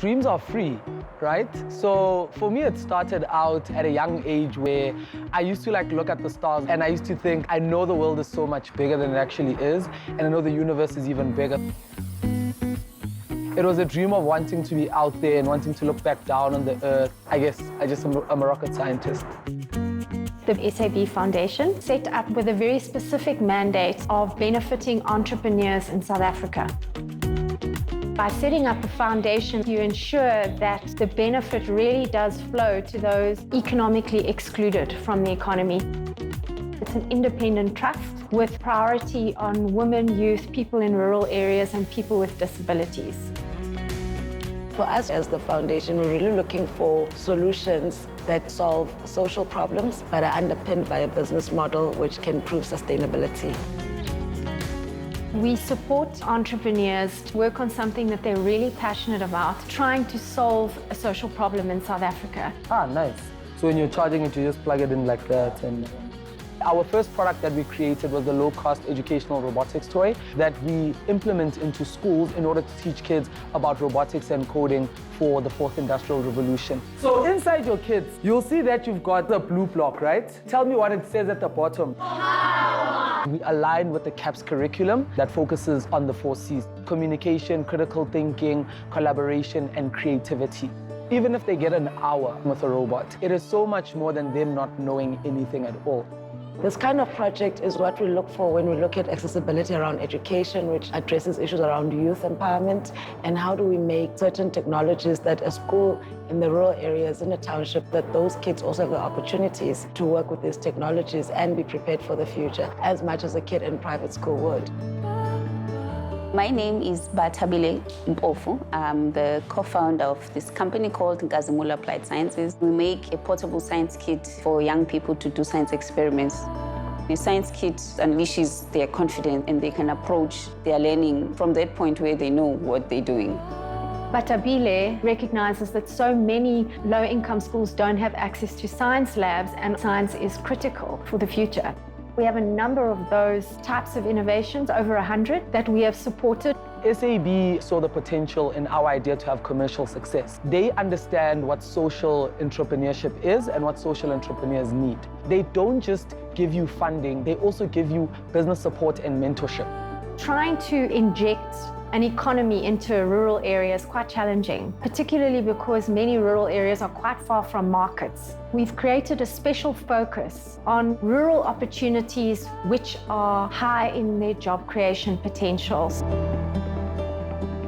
dreams are free, right? So for me, it started out at a young age where I used to look at the stars and I used to think, I know the world is so much bigger than it actually is, and I know the universe is even bigger. It was a dream of wanting to be out there and wanting to look back down on the earth. I guess I'm a rocket scientist. The SAB Foundation set up with a very specific mandate of benefiting entrepreneurs in South Africa. By setting up a foundation, you ensure that the benefit really does flow to those economically excluded from the economy. It's an independent trust with priority on women, youth, people in rural areas, and people with disabilities. For us as the foundation, we're really looking for solutions that solve social problems but are underpinned by a business model which can prove sustainability. We support entrepreneurs to work on something that they're really passionate about, trying to solve a social problem in South Africa. Ah, nice. So when you're charging it, you just plug it in like that. And our first product that we created was the low-cost educational robotics toy that we implement into schools in order to teach kids about robotics and coding for the fourth industrial revolution. So inside your kids, you'll see that you've got the blue block, right? Tell me what it says at the bottom. We align with the CAPS curriculum that focuses on the 4 C's: communication, critical thinking, collaboration, and creativity. Even if they get an hour with a robot, it is so much more than them not knowing anything at all. This kind of project is what we look for when we look at accessibility around education, which addresses issues around youth empowerment, and how do we make certain technologies that a school in the rural areas in a township, that those kids also have the opportunities to work with these technologies and be prepared for the future as much as a kid in private school would. My name is Batabile Mpofu. I'm the co-founder of this company called Ngazimula Applied Sciences. We make a portable science kit for young people to do science experiments. The science kit unleashes their confidence and they can approach their learning from that point where they know what they're doing. Batabile recognizes that so many low-income schools don't have access to science labs, and science is critical for the future. We have a number of those types of innovations, over 100, that we have supported. SAB saw the potential in our idea to have commercial success. They understand what social entrepreneurship is and what social entrepreneurs need. They don't just give you funding, they also give you business support and mentorship. Trying to inject an economy into rural areas is quite challenging, particularly because many rural areas are quite far from markets. We've created a special focus on rural opportunities which are high in their job creation potentials.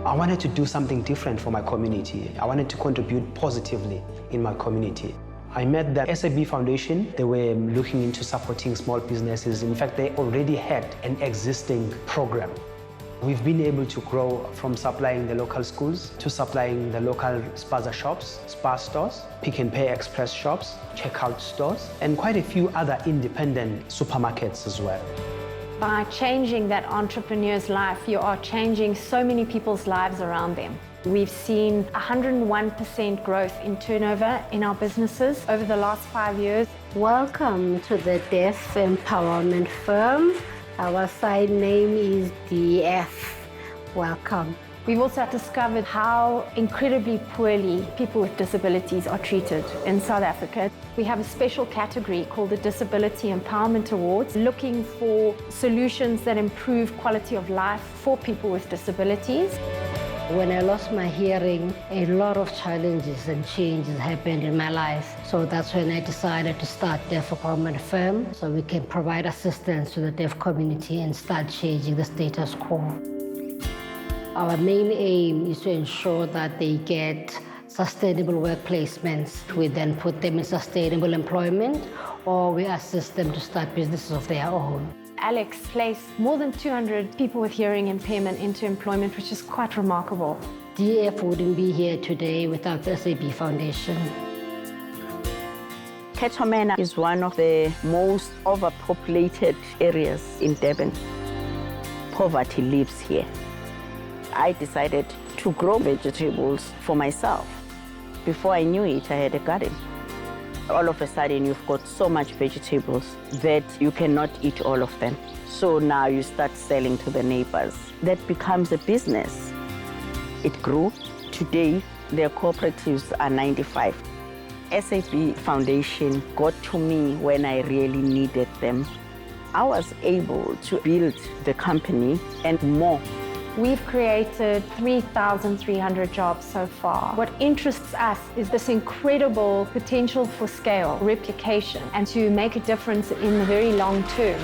I wanted to do something different for my community. I wanted to contribute positively in my community. I met the SAB Foundation. They were looking into supporting small businesses. In fact, they already had an existing program. We've been able to grow from supplying the local schools to supplying the local spaza shops, spa stores, Pick and Pay Express shops, checkout stores, and quite a few other independent supermarkets as well. By changing that entrepreneur's life, you are changing so many people's lives around them. We've seen 101% growth in turnover in our businesses over the last 5 years. Welcome to the Deaf Empowerment Firm. Our side name is DF. Welcome. We've also discovered how incredibly poorly people with disabilities are treated in South Africa. We have a special category called the Disability Empowerment Awards, looking for solutions that improve quality of life for people with disabilities. When I lost my hearing, a lot of challenges and changes happened in my life. So that's when I decided to start Deaf Empowerment Firm, so we can provide assistance to the deaf community and start changing the status quo. Our main aim is to ensure that they get sustainable work placements. We then put them in sustainable employment, or we assist them to start businesses of their own. Alex placed more than 200 people with hearing impairment into employment, which is quite remarkable. DF wouldn't be here today without the SAB Foundation. Ketomena is one of the most overpopulated areas in Durban. Poverty lives here. I decided to grow vegetables for myself. Before I knew it, I had a garden. All of a sudden, you've got so much vegetables that you cannot eat all of them. So now you start selling to the neighbors. That becomes a business. It grew. Today, Their cooperatives are 95. SAB Foundation got to me when I really needed them. I was able to build the company and more. We've created 3,300 jobs so far. What interests us is this incredible potential for scale, replication, and to make a difference in the very long term.